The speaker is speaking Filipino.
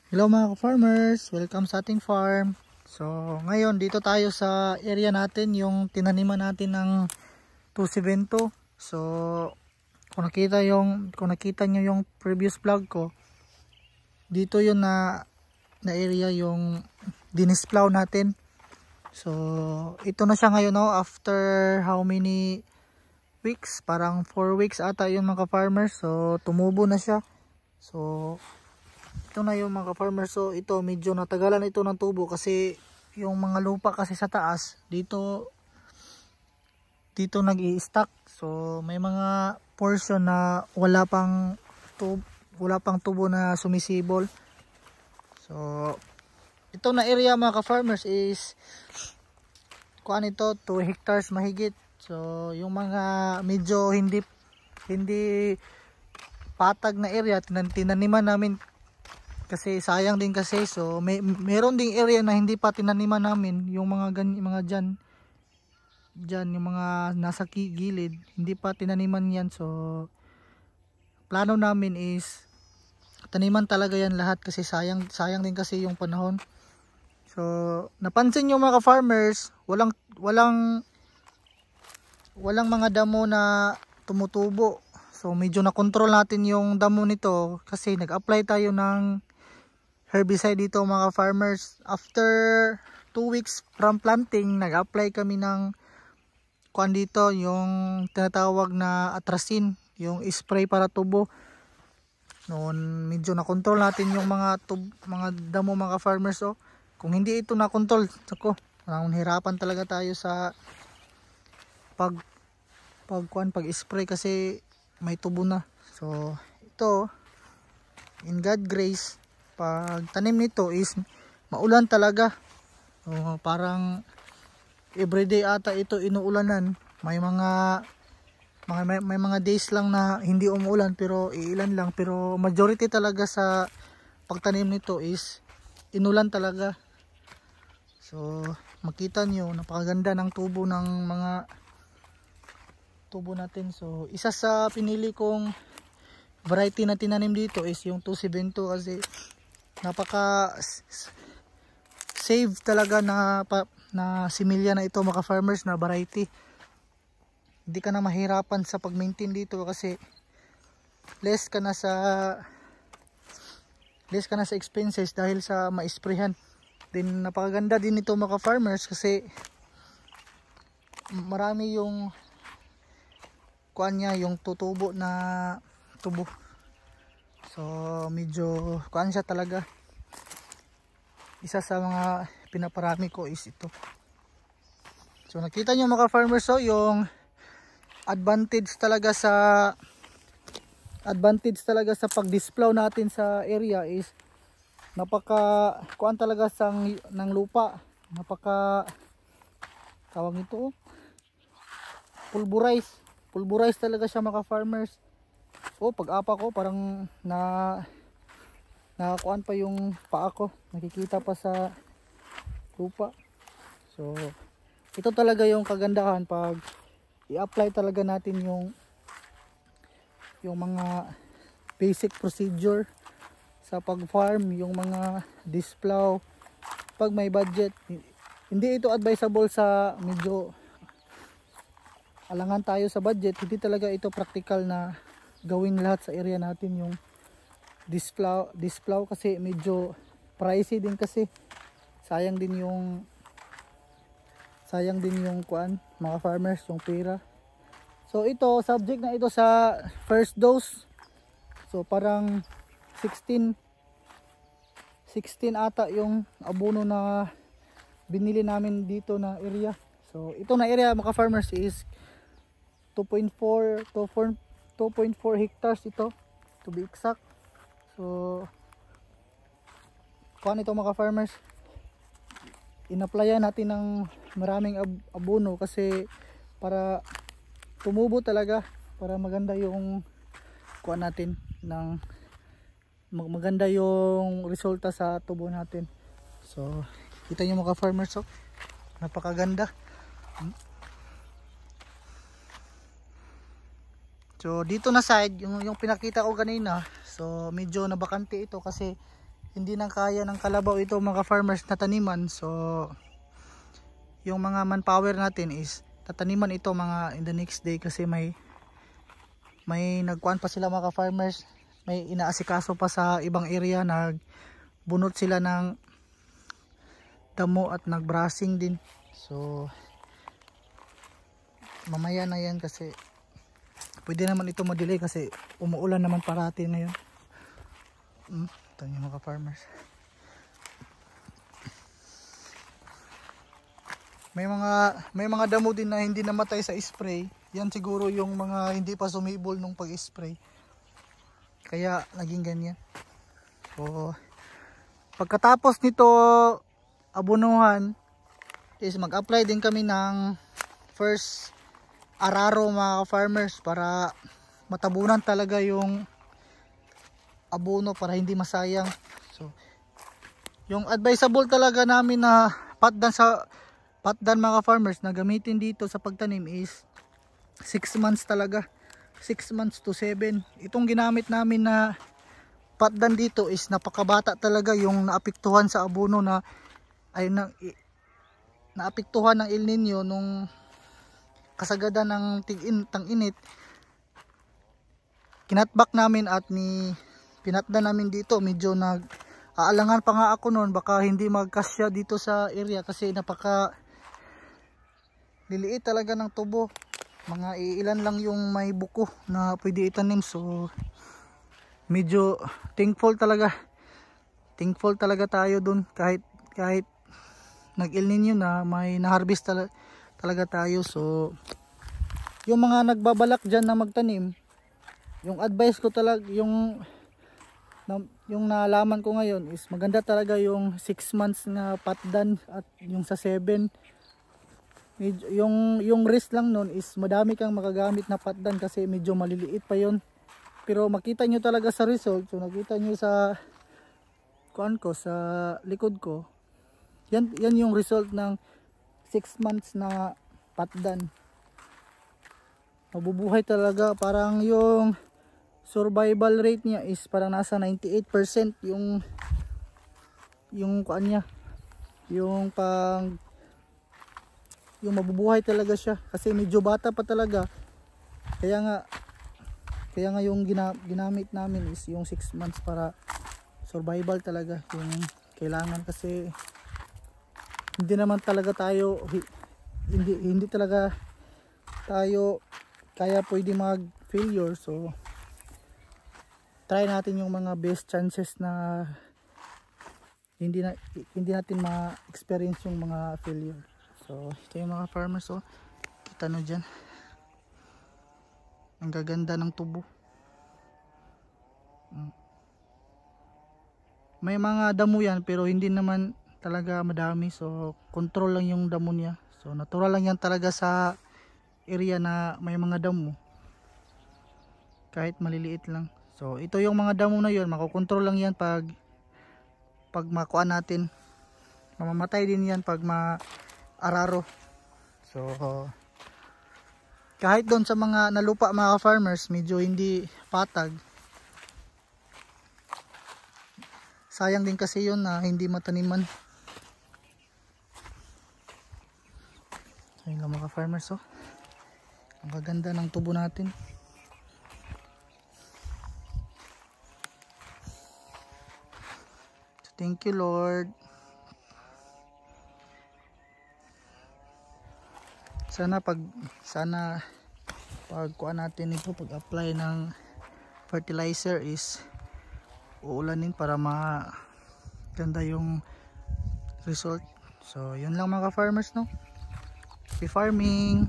Hello mga farmers, welcome sa ating farm. So ngayon dito tayo sa area natin, yung tinaniman natin ng Tusibento. So kung nakita nyo yung previous vlog ko, dito yun na area yung dinisplow natin. So ito na siya ngayon, no? After how many weeks? Parang 4 weeks ata yun mga farmers. So tumubo na siya. So ito na yung mga farmer. So ito medyo natagalan ito ng tubo kasi yung mga lupa kasi sa taas dito nag-i-stack. So may mga portion na wala pang tubo na sumisibol. So ito na area mga farmers is kuan ito 2 hectares mahigit. So yung mga medyo hindi patag na area tinaniman namin kasi sayang din kasi. So meron ding area na hindi pa tinaniman namin, yung mga dyan yung mga nasa gilid hindi pa tinaniman yan. So plano namin is taniman talaga yan lahat kasi sayang din kasi yung panahon. So napansin nyo mga farmers, walang mga damo na tumutubo. So medyo na control natin yung damo nito kasi nag-apply tayo ng herbicide dito mga farmers. After 2 weeks from planting, nag-apply kami ng kuan dito, yung tinatawag na atrasin, yung spray para tubo. Noon medyo na control natin yung mga damo mga farmers. Oh, kung hindi ito na control, ako hirapan talaga tayo sa pag spray kasi may tubo na. So ito, in God grace, pag tanim nito is maulan talaga. Parang everyday ata ito inuulanan. May mga days lang na hindi umuulan, pero iilan lang. Pero majority talaga sa pagtanim nito is inulan talaga. So makita nyo, napakaganda ng tubo ng mga tubo natin. So isa sa pinili kong variety na tinanim dito is yung Tusibento kasi napaka save talaga na similya na ito mga farmers, na variety. Hindi ka na mahirapan sa pag-maintain dito kasi less ka na sa expenses dahil sa ma-sprayhan. Then napakaganda din ito mga farmers kasi marami yung kuan niya, yung tutubo na tubo. So medyo kuan siya talaga. Isa sa mga pinaparami ko is ito. So nakita nyo mga farmers, so yung advantage talaga sa pag-displaw natin sa area is napaka kuan talaga ng lupa. Napaka tawag ito, pulverize talaga siya mga farmers. Pag-apa ko parang nakakuan pa yung paa ko, nakikita pa sa lupa. So ito talaga yung kagandahan pag i-apply talaga natin yung mga basic procedure sa pag-farm, yung mga displaw pag may budget. Hindi ito advisable sa medyo alangan tayo sa budget. Hindi talaga ito practical na gawin lahat sa area natin yung displaw kasi medyo pricey din kasi sayang din yung kuan mga farmers, yung pera. So ito subject na ito sa first dose. So parang 16 ata yung abono na binili namin dito na area. So ito na area mga farmers is 2.4 hectares ito to be exact. So kuan ito mga farmers, in-applyan natin ng maraming abono kasi para tumubo talaga, para maganda yung kuan natin, ng maganda yung resulta sa tubo natin. So kita nyo mga farmers, so napakaganda. So dito na side yung pinakita ko kanina, so medyo nabakante ito kasi hindi na kaya ng kalabaw ito mga farmers na taniman. So yung mga manpower natin is tataniman ito mga in the next day kasi may nagkuhan pa sila mga farmers, may inaasikaso pa sa ibang area, nagbunot sila ng damo at nagbrashing din. So mamaya na yan kasi pwede naman ito ma-delay kasi umuulan naman parati ngayon. Ito yung mga farmers. May mga damo din na hindi namatay sa spray. Yan siguro yung mga hindi pa sumibol nung pag-spray. Kaya naging ganyan. So pagkatapos nito abunuhan is mag-apply din kami ng first araro mga farmers para matabunan talaga yung abono para hindi masayang. So yung advisable talaga namin na patdan mga farmers na gamitin dito sa pagtanim is 6 months talaga, 6 months to 7. Itong ginamit namin na patdan dito is napakabata talaga, yung naapektuhan sa abono na ay naapektuhan ng El Nino nung kasagada ng tang-init. Kinatback namin at pinatdan namin dito. Medyo aalangan pa nga ako noon baka hindi magkasya dito sa area kasi napaka liliit talaga ng tubo. Mga iilan lang yung may buko na pwede itanim. So medyo thankful talaga tayo dun kahit nag-El Nino na may na-harvest talaga tayo. So yung mga nagbabalak dyan na magtanim, yung advice ko talaga, yung nalaman ko ngayon is maganda talaga yung 6 months na patdan at yung sa 7. Yung risk lang nun is madami kang makagamit na patdan kasi medyo maliliit pa yon. Pero makita nyo talaga sa result. So nakita nyo sa sa likod ko, yan yung result ng 6 months na patdan. Mabubuhay talaga. Parang yung survival rate niya is parang nasa 98% yung kuan niya, yung mabubuhay talaga siya kasi medyo bata pa talaga. Kaya nga yung ginamit namin is yung 6 months para survival talaga yung kailangan kasi hindi naman talaga tayo hindi talaga tayo kaya pwede mag failure. So try natin yung mga best chances na hindi natin ma-experience yung mga failure. So ito yung mga farmers. So kita nyo dyan, ang gaganda ng tubo. May mga damo yan pero hindi naman talaga madami. So control lang yung damo niya. So natural lang yan talaga sa area na may mga damo, kahit maliliit lang. So ito yung mga damo na yun, makokontrol lang yan pag makuha natin. Mamamatay din yan pag araro. So kahit doon sa mga nalupa mga farmers medyo hindi patag, sayang din kasi yun na hindi mataniman. Ayun lang mga farmers. So ang gaganda ng tubo natin. So, thank you Lord. Sana pag kuha natin ito, pag apply ng fertilizer is uulanin para maganda yung result. So yun lang mga farmers, no? Happy farming.